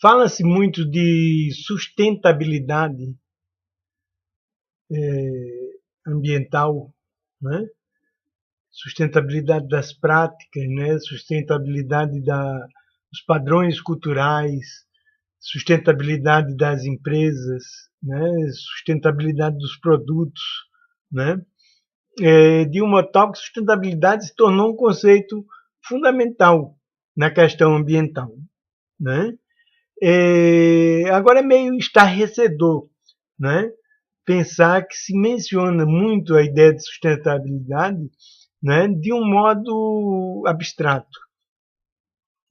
Fala-se muito de sustentabilidade ambiental, né? Sustentabilidade das práticas, né? Sustentabilidade dos padrões culturais, sustentabilidade das empresas, né? Sustentabilidade dos produtos, né? De um modo tal que sustentabilidade se tornou um conceito fundamental na questão ambiental, né? Agora é meio estarrecedor, né? Pensar que se menciona muito a ideia de sustentabilidade, né, de um modo abstrato,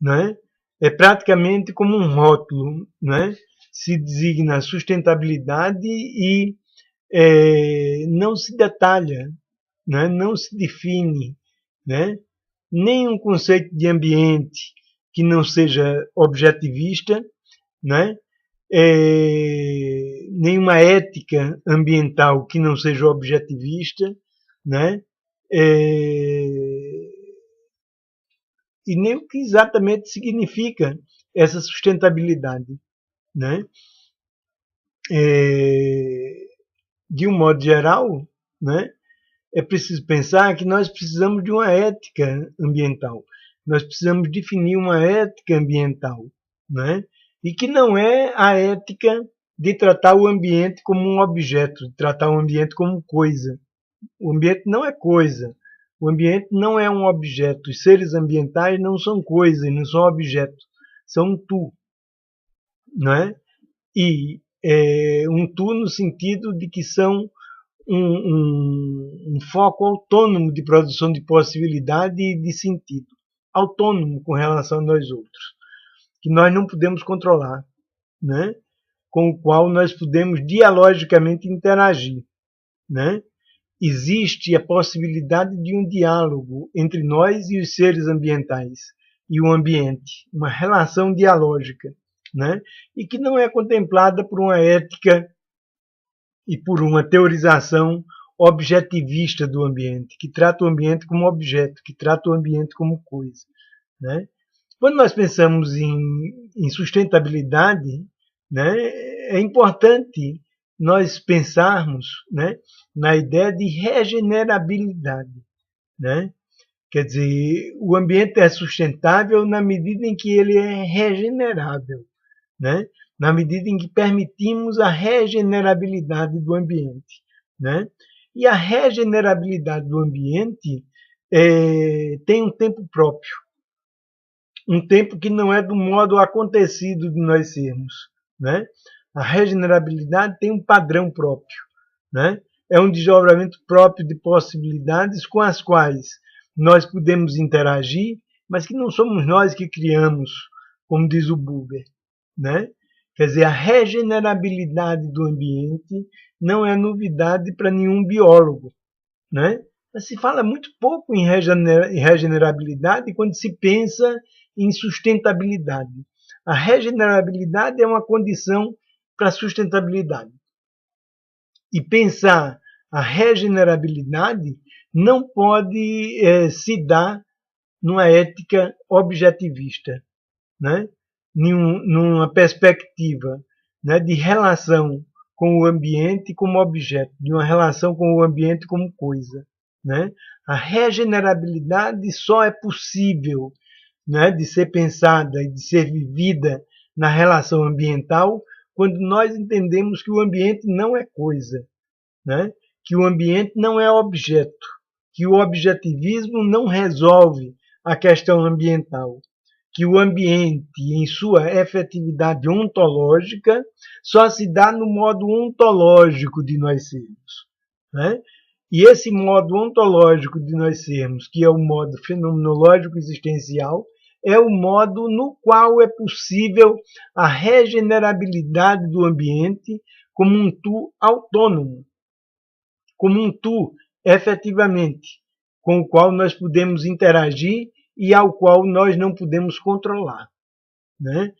né? É praticamente como um rótulo, né? Se designa sustentabilidade e não se detalha, né? Não se define, né? Nem um conceito de ambiente que não seja objetivista, né? Nenhuma ética ambiental que não seja objetivista, né? E nem o que exatamente significa essa sustentabilidade, né? De um modo geral, né? É preciso pensar que nós precisamos de uma ética ambiental. Nós precisamos definir uma ética ambiental, né? E que não é a ética de tratar o ambiente como um objeto, de tratar o ambiente como coisa. O ambiente não é coisa. O ambiente não é um objeto. Os seres ambientais não são coisas, não são objetos. São um tu, né? E um tu no sentido de que são um foco autônomo de produção de possibilidade e de sentido. Autônomo com relação a nós outros. Que nós não podemos controlar, né? Com o qual nós podemos dialogicamente interagir, né? Existe a possibilidade de um diálogo entre nós e os seres ambientais e o ambiente, uma relação dialógica, né? E que não é contemplada por uma ética e por uma teorização objetivista do ambiente, que trata o ambiente como objeto, que trata o ambiente como coisa, né? Quando nós pensamos em sustentabilidade, né, é importante nós pensarmos, né, na ideia de regenerabilidade, né? Quer dizer, o ambiente é sustentável na medida em que ele é regenerável, né? Na medida em que permitimos a regenerabilidade do ambiente, né? E a regenerabilidade do ambiente tem um tempo próprio, um tempo que não é do modo acontecido de nós sermos, né? A regenerabilidade tem um padrão próprio, né? É um desdobramento próprio de possibilidades com as quais nós podemos interagir, mas que não somos nós que criamos, como diz o Buber, né? Quer dizer, a regenerabilidade do ambiente não é novidade para nenhum biólogo, né? Mas se fala muito pouco em regenerabilidade quando se pensa em sustentabilidade. A regenerabilidade é uma condição para a sustentabilidade. E pensar a regenerabilidade não pode se dar numa ética objetivista, né? Numa perspectiva, né, de relação com o ambiente como objeto, de uma relação com o ambiente como coisa, né? A regenerabilidade só é possível, né, de ser pensada e de ser vivida na relação ambiental quando nós entendemos que o ambiente não é coisa, né? Que o ambiente não é objeto, que o objetivismo não resolve a questão ambiental, que o ambiente, em sua efetividade ontológica, só se dá no modo ontológico de nós sermos, né? E esse modo ontológico de nós sermos, que é o modo fenomenológico existencial, é o modo no qual é possível a regenerabilidade do ambiente como um tu autônomo, como um tu efetivamente, com o qual nós podemos interagir e ao qual nós não podemos controlar, né?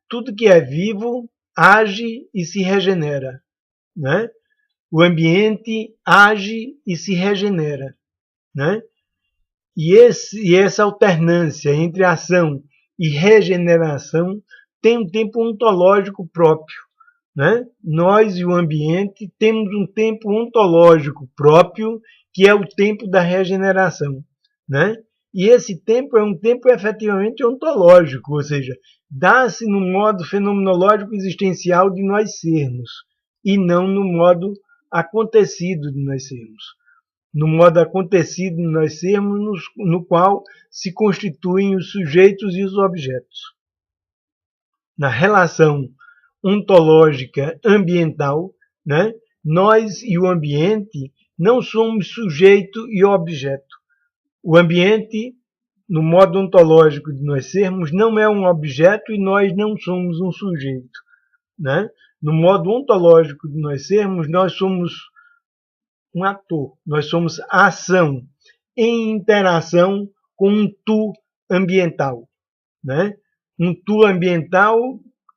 Tudo que é vivo age e se regenera, né? O ambiente age e se regenera, né? E essa alternância entre ação e regeneração tem um tempo ontológico próprio, né? Nós e o ambiente temos um tempo ontológico próprio, que é o tempo da regeneração, né? E esse tempo é um tempo efetivamente ontológico, ou seja, dá-se no modo fenomenológico existencial de nós sermos, e não no modo acontecido de nós sermos. No modo acontecido de nós sermos, no qual se constituem os sujeitos e os objetos. Na relação ontológica ambiental, né, nós e o ambiente não somos sujeito e objeto. O ambiente, no modo ontológico de nós sermos, não é um objeto e nós não somos um sujeito, né? No modo ontológico de nós sermos, nós somos um ator, nós somos a ação em interação com um tu ambiental, né? Um tu ambiental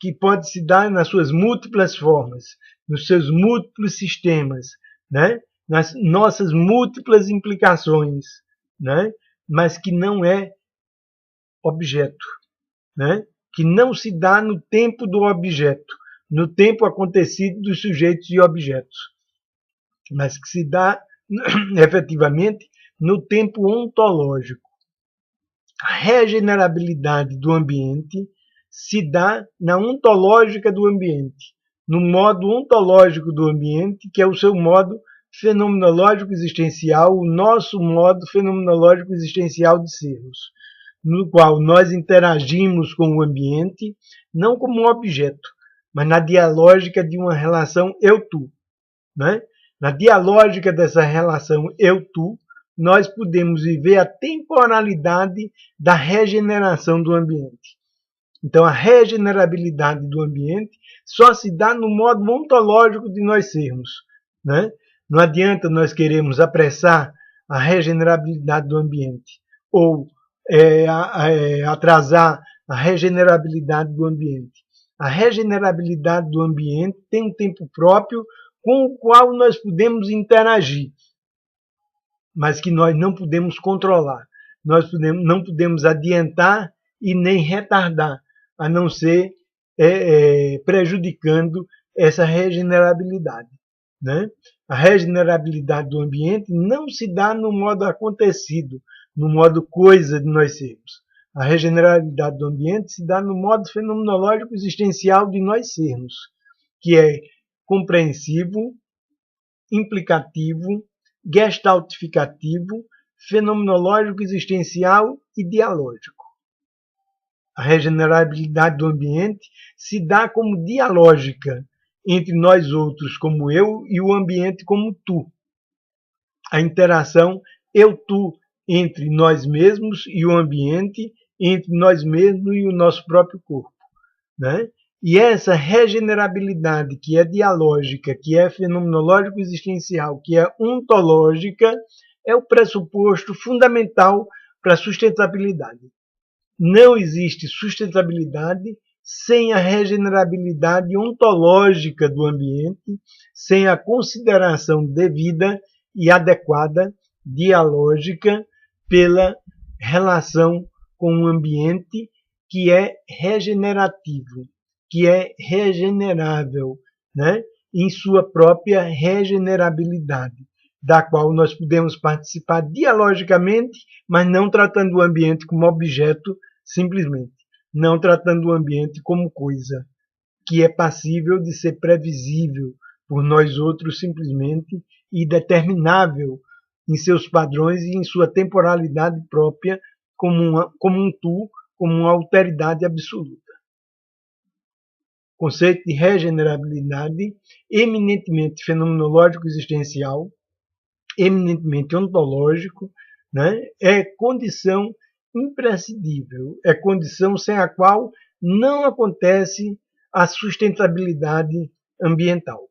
que pode se dar nas suas múltiplas formas, nos seus múltiplos sistemas, né? Nas nossas múltiplas implicações, né? Mas que não é objeto, né? Que não se dá no tempo do objeto, no tempo acontecido dos sujeitos e objetos, mas que se dá efetivamente no tempo ontológico. A regenerabilidade do ambiente se dá na ontológica do ambiente, no modo ontológico do ambiente, que é o seu modo fenomenológico existencial, o nosso modo fenomenológico existencial de sermos, no qual nós interagimos com o ambiente, não como um objeto, mas na dialógica de uma relação eu-tu, né? Na dialógica dessa relação eu-tu, nós podemos viver a temporalidade da regeneração do ambiente. Então, a regenerabilidade do ambiente só se dá no modo ontológico de nós sermos, né? Não adianta nós queremos apressar a regenerabilidade do ambiente ou atrasar a regenerabilidade do ambiente. A regenerabilidade do ambiente tem um tempo próprio com o qual nós podemos interagir, mas que nós não podemos controlar. Nós não podemos adiantar e nem retardar, a não ser prejudicando essa regenerabilidade, né? A regenerabilidade do ambiente não se dá no modo acontecido, no modo coisa de nós sermos. A regenerabilidade do ambiente se dá no modo fenomenológico existencial de nós sermos, que é compreensivo, implicativo, gestaltificativo, fenomenológico existencial e dialógico. A regenerabilidade do ambiente se dá como dialógica entre nós outros como eu e o ambiente como tu. A interação eu-tu entre nós mesmos e o ambiente, entre nós mesmos e o nosso próprio corpo, né? E essa regenerabilidade que é dialógica, que é fenomenológico-existencial, que é ontológica, é o pressuposto fundamental para a sustentabilidade. Não existe sustentabilidade sem a regenerabilidade ontológica do ambiente, sem a consideração devida e adequada, dialógica, pela relação com o ambiente que é regenerativo, que é regenerável, né? Em sua própria regenerabilidade, da qual nós podemos participar dialogicamente, mas não tratando o ambiente como objeto simplesmente, não tratando o ambiente como coisa, que é passível de ser previsível por nós outros simplesmente e determinável em seus padrões e em sua temporalidade própria como um tu, como uma alteridade absoluta. Conceito de regenerabilidade eminentemente fenomenológico existencial, eminentemente ontológico, né? É condição imprescindível, é condição sem a qual não acontece a sustentabilidade ambiental.